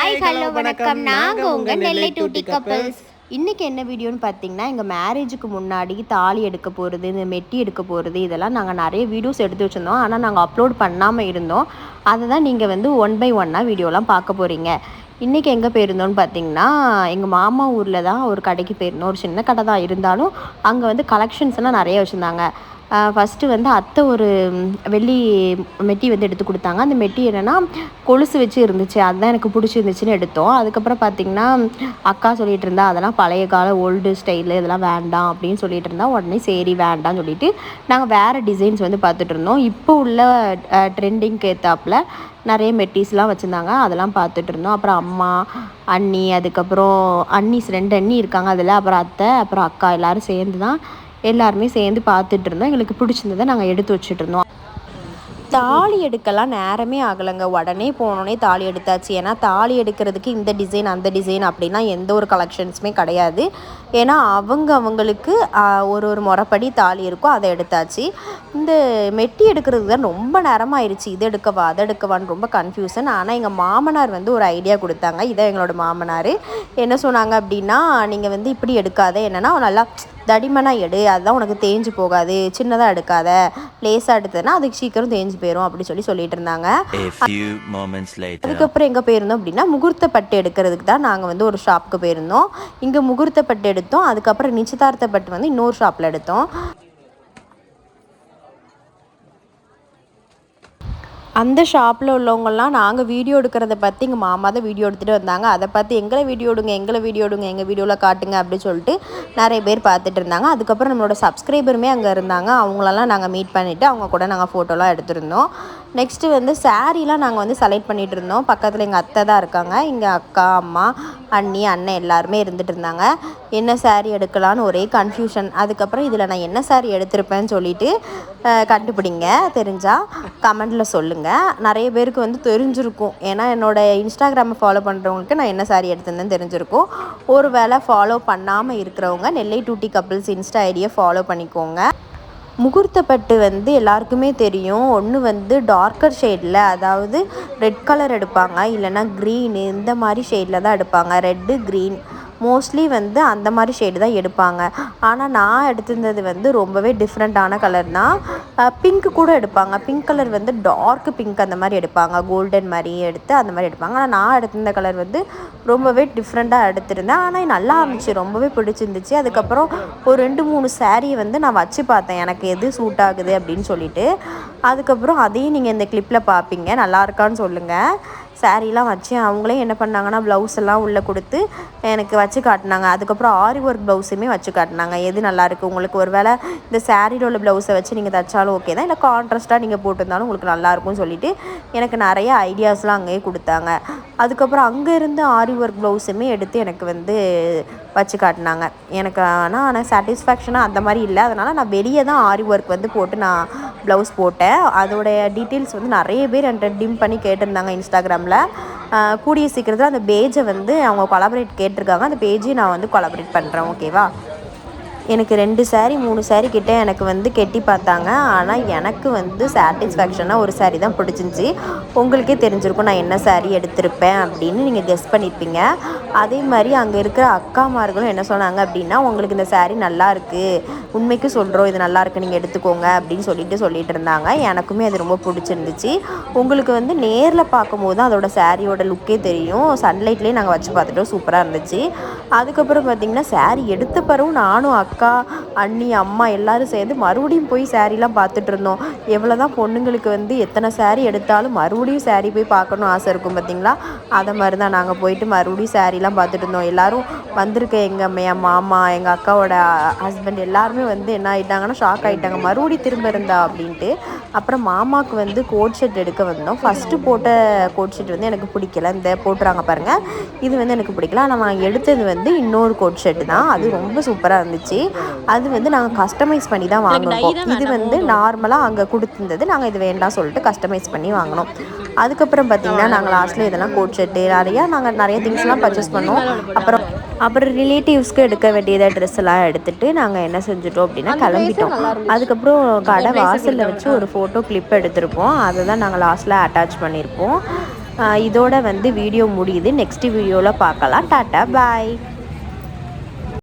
Hi hello வணக்கம். நாங்கள் உங்கள் நெல்லை டூட்டி கப்பல்ஸ். இன்றைக்கி என்ன வீடியோன்னு பார்த்தீங்கன்னா, எங்கள் மேரேஜுக்கு முன்னாடி தாலி எடுக்க போகிறது, இந்த மெட்டி எடுக்க போகிறது, இதெல்லாம் நாங்கள் நிறைய வீடியோஸ் எடுத்து வச்சுருந்தோம். ஆனால் நாங்கள் அப்லோட் பண்ணாமல் இருந்தோம். அதை தான் நீங்கள் வந்து ஒன் பை ஒன்னாக வீடியோலாம் பார்க்க போகிறீங்க. இன்றைக்கி எங்கே போயிருந்தோன்னு பார்த்தீங்கன்னா, எங்கள் மாமா ஊரில் தான் ஒரு கடைக்கு போயிருந்தோம். ஒரு சின்ன கடை தான் இருந்தாலும் அங்கே வந்து கலெக்ஷன்ஸ்லாம் நிறைய வச்சுருந்தாங்க. ஃபஸ்ட்டு வந்து அத்தை ஒரு வெள்ளி மெட்டி வந்து எடுத்து கொடுத்தாங்க. அந்த மெட்டி என்னென்னா கொலுசு வச்சு இருந்துச்சு, அதுதான் எனக்கு பிடிச்சிருந்துச்சின்னு எடுத்தோம். அதுக்கப்புறம் பார்த்திங்கன்னா அக்கா சொல்லிகிட்டு இருந்தா அதெல்லாம் பழைய கால ஓல்டு ஸ்டைலு, இதெல்லாம் வேண்டாம் அப்படின்னு சொல்லிகிட்டு இருந்தா. உடனே சரி வேண்டாம்னு சொல்லிவிட்டு நாங்கள் வேறு டிசைன்ஸ் வந்து பார்த்துட்டு இருந்தோம். இப்போ உள்ள ட்ரெண்டிங்க்கு ஏற்றாப்புல நிறைய மெட்டிஸ்லாம் வச்சுருந்தாங்க, அதெல்லாம் பார்த்துட்டு இருந்தோம். அப்புறம் அம்மா, அண்ணி, அதுக்கப்புறம் அண்ணிஸ் 2 அண்ணி இருக்காங்க அதில், அப்புறம் அத்தை, அப்புறம் அக்கா எல்லோரும் சேர்ந்து தான் எல்லாருமே சேர்ந்து பார்த்துட்டு இருந்தோம். எங்களுக்கு பிடிச்சிருந்ததை நாங்கள் எடுத்து வச்சுட்டு இருந்தோம். தாலி எடுக்கலாம் நேரமே ஆகலைங்க, உடனே போனோடனே தாலி எடுத்தாச்சு. ஏன்னா தாலி எடுக்கிறதுக்கு இந்த டிசைன் அந்த டிசைன் அப்படின்னா எந்த ஒரு கலெக்ஷன்ஸுமே கிடையாது. ஏன்னா அவங்களுக்கு ஒரு முறைப்படி தாலி இருக்கும், அதை எடுத்தாச்சு. இந்த மெட்டி எடுக்கிறதுக்கு தான் ரொம்ப நேரமாகிடுச்சு. இது எடுக்கவா அதை எடுக்கவான்னு ரொம்ப கன்ஃபியூஷன். ஆனால் எங்கள் மாமனார் வந்து ஒரு ஐடியா கொடுத்தாங்க. இதான் எங்களோட மாமனார். என்ன சொன்னாங்க அப்படின்னா, நீங்கள் வந்து இப்படி எடுக்காத, என்னென்னா நல்லா தடிமனாக எடு, அதுதான் உனக்கு தேஞ்சு போகாது. சின்னதாக எடுக்காத, லேசாக எடுத்ததுன்னா அதுக்கு சீக்கிரம் தேஞ்சு போயிடும் அப்படி சொல்லிட்டு இருந்தாங்க. அதுக்கப்புறம் எங்கே போயிருந்தோம் அப்படின்னா, முகூர்த்த பட்டு எடுக்கிறதுக்கு தான் நாங்கள் வந்து ஒரு ஷாப்புக்கு போயிருந்தோம். இங்கே முகூர்த்த பட்டு எடுத்தோம். அதுக்கப்புறம் நிச்சயதார்த்த பட்டு வந்து இன்னொரு ஷாப்பில் எடுத்தோம். அந்த ஷாப்பில் உள்ளவங்கலாம் நாங்கள் வீடியோ எடுக்கிறத பற்றி எங்கள் மாமா தான் வீடியோ எடுத்துகிட்டு வந்தாங்க. அதை பார்த்து எங்களை வீடியோ எடுங்க எங்கள் வீடியோவில் காட்டுங்க அப்படின்னு சொல்லிட்டு நிறைய பேர் பார்த்துட்டு இருந்தாங்க. அதுக்கப்புறம் நம்மளோட சப்ஸ்கிரைபருமே அங்கே இருந்தாங்க. அவங்களெல்லாம் நாங்கள் மீட் பண்ணிவிட்டு அவங்க கூட நாங்கள் ஃபோட்டோலாம் எடுத்துருந்தோம். நெக்ஸ்ட்டு வந்து சாரீலாம் நாங்கள் வந்து செலக்ட் பண்ணிகிட்டு இருந்தோம். பக்கத்தில் எங்கள் அத்தை தான் இருக்காங்க, இங்கே அக்கா, அம்மா, அண்ணி, அண்ணன் எல்லாருமே இருந்துகிட்டு இருந்தாங்க. என்ன சாரீ எடுக்கலான்னு ஒரே கன்ஃபியூஷன். அதுக்கப்புறம் இதில் நான் என்ன சாரீ எடுத்திருப்பேன்னு சொல்லிவிட்டு கண்டுபிடிங்க, தெரிஞ்சால் கமெண்டில் சொல்லுங்கள். நிறைய பேருக்கு வந்து தெரிஞ்சிருக்கும். ஏன்னா என்னோடய இன்ஸ்டாகிராமை ஃபாலோ பண்ணுறவங்களுக்கு நான் என்ன சாரீ எடுத்திருந்தேன்னு தெரிஞ்சிருக்கும். ஒரு வேளை ஃபாலோ பண்ணாமல் இருக்கிறவங்க நெல்லை டூட்டி கப்பிள்ஸ் இன்ஸ்டா ஐடியை ஃபாலோ பண்ணிக்கோங்க. முகூர்த்த பட்டு வந்து எல்லாருக்குமே தெரியும். ஒன்று வந்து டார்க்கர் ஷேடில், அதாவது ரெட் கலர் எடுப்பாங்க, இல்லைனா க்ரீனு, இந்த மாதிரி ஷேடில் தான் எடுப்பாங்க. ரெட்டு, க்ரீன் மோஸ்ட்லி வந்து அந்த மாதிரி ஷேடு தான் எடுப்பாங்க. ஆனால் நான் எடுத்திருந்தது வந்து ரொம்பவே டிஃப்ரெண்ட்டான கலர் தான். பிங்க்கு கூட எடுப்பாங்க. பிங்க் கலர் வந்து டார்க் பிங்க் அந்த மாதிரி எடுப்பாங்க, கோல்டன் மாதிரி எடுத்து அந்த மாதிரி எடுப்பாங்க. ஆனால் நான் எடுத்திருந்த கலர் வந்து ரொம்பவே டிஃப்ரெண்ட்டாக எடுத்திருந்தேன். ஆனால் நல்லா இருந்துச்சு, ரொம்பவே பிடிச்சிருந்துச்சு. அதுக்கப்புறம் ஒரு 2-3 சாரியை வந்து நான் வச்சு பார்த்தேன், எனக்கு எது சூட் ஆகுது அப்படின்னு சொல்லிட்டு. அதுக்கப்புறம் அதையும் நீங்கள் இந்த கிளிப்பில் பார்ப்பீங்க, நல்லா இருக்கான்னு சொல்லுங்கள். சாரீலாம் வச்சு அவங்களே என்ன பண்ணாங்கன்னா ப்ளவுஸ் எல்லாம் உள்ளே கொடுத்து எனக்கு வச்சு காட்டினாங்க. அதுக்கப்புறம் ஆரி ஒர்க் ப்ளவுஸுமே வச்சு காட்டினாங்க. எது நல்லாயிருக்கு உங்களுக்கு, ஒரு வேளை இந்த சாரியில் உள்ள ப்ளவுஸை வச்சு நீங்கள் தைச்சாலும் ஓகே தான், இல்லை கான்ட்ராஸ்ட்டாக நீங்கள் போட்டிருந்தாலும் உங்களுக்கு நல்லாயிருக்கும்னு சொல்லிவிட்டு எனக்கு நிறைய ஐடியாஸ்லாம் அங்கேயே கொடுத்தாங்க. அதுக்கப்புறம் அங்கே இருந்து ஆரி ஒர்க் ப்ளவுஸுமே எடுத்து எனக்கு வந்து வச்சு காட்டினாங்க. எனக்கு ஆனால் சாட்டிஸ்ஃபேக்ஷனாக அந்த மாதிரி இல்லை. அதனால் நான் வெளியே தான் ஆரி ஒர்க் வந்து போட்டு நான் ப்ளவுஸ் போட்டேன். அதோடைய டீட்டெயில்ஸ் வந்து நிறைய பேர் என்கிட்ட டிம் பண்ணி கேட்டிருந்தாங்க இன்ஸ்டாகிராமில். கூடிய சீக்கிரத்தில் அந்த பேஜை வந்து அவங்க கொலாபரேட் கேட்டிருக்காங்க. அந்த பேஜையும் நான் வந்து கொலாபரேட் பண்ணுறேன், ஓகேவா. எனக்கு 2 சாரீ 3 சாரீ கிட்டே எனக்கு வந்து கெட்டி பார்த்தாங்க. ஆனால் எனக்கு வந்து சாட்டிஸ்ஃபேக்ஷனாக ஒரு சாரீ தான் பிடிச்சிருந்துச்சி. உங்களுக்கே தெரிஞ்சிருக்கும் நான் என்ன சாரீ எடுத்திருப்பேன் அப்படின்னு நீங்கள் கெஸ் பண்ணியிருப்பீங்க. அதே மாதிரி அங்கே இருக்கிற அக்காமார்களும் என்ன சொன்னாங்க அப்படின்னா, உங்களுக்கு இந்த சாரீ நல்லா இருக்குது, உண்மைக்கு சொல்கிறோம், இது நல்லாயிருக்கு, நீங்கள் எடுத்துக்கோங்க அப்படின்னு சொல்லிட்டு இருந்தாங்க. எனக்குமே அது ரொம்ப பிடிச்சிருந்துச்சு. உங்களுக்கு வந்து நேரில் பார்க்கும்போது தான் அதோட சாரியோட லுக்கே தெரியும். சன்லைட்லேயே நாங்கள் வச்சு பார்த்துட்டோம், சூப்பராக இருந்துச்சு. அதுக்கப்புறம் பார்த்திங்கன்னா சாரீ எடுத்த பிறகு நானும் அக்கா, அண்ணி, அம்மா எல்லோரும் சேர்ந்து மறுபடியும் போய் சாரீலாம் பார்த்துட்டு இருந்தோம். எவ்வளோ தான் பொண்ணுங்களுக்கு வந்து எத்தனை சாரீ எடுத்தாலும் மறுபடியும் சாரீ போய் பார்க்கணும் ஆசை இருக்கும் பார்த்திங்களா. அதை மாதிரி தான் நாங்கள் போயிட்டு மறுபடியும் சாரீலாம் பார்த்துட்டு இருந்தோம். எல்லோரும் வந்திருக்க என் மாமா, எங்கள் அக்காவோட ஹஸ்பண்ட் எல்லாருமே வந்து என்ன ஆகிட்டாங்கன்னா ஷாக் ஆகிட்டாங்க, மறுபடியும் திரும்ப இருந்தா அப்படின்ட்டு. அப்புறம் மாமாவுக்கு வந்து கோட் ஷர்ட் எடுக்க வந்தோம். ஃபஸ்ட்டு போட்ட கோட் ஷர்ட் வந்து எனக்கு பிடிக்கல, இந்த போட்டுறாங்க பாருங்கள், இது வந்து எனக்கு பிடிக்கல. ஆனால் நான் எடுத்தது வந்து இன்னொரு கோட் ஷர்ட்டு தான், அது ரொம்ப சூப்பராக இருந்துச்சு. அது வந்து நாங்கள் கஸ்டமைஸ் பண்ணி தான் வாங்கினோம். இது வந்து நார்மலாக அங்கே கொடுத்துருந்தது, நாங்கள் இது வேண்டாம் சொல்லிட்டு கஸ்டமைஸ் பண்ணி வாங்கினோம். அதுக்கப்புறம் பார்த்திங்கன்னா நாங்கள் லாஸ்ட்டில் இதெல்லாம் கோட் ஷர்ட்டு நாங்கள் நிறைய திங்ஸ்லாம் பர்ச்சேஸ் பண்ணோம். அப்புறம் ரிலேட்டிவ்ஸ்க்கு எடுக்க வேண்டியதை ட்ரெஸ் எல்லாம் எடுத்துகிட்டு நாங்கள் என்ன செஞ்சுட்டோம் அப்படின்னா கிளம்பிட்டோம். அதுக்கப்புறம் கடை வாசலில் வச்சு ஒரு ஃபோட்டோ கிளிப் எடுத்திருப்போம், அதை தான் நாங்கள் லாஸ்ட்டில் அட்டாச் பண்ணியிருப்போம். இதோட வந்து வீடியோ முடியுது. நெக்ஸ்ட் வீடியோவில் பார்க்கலாம். டாட்டா பாய்.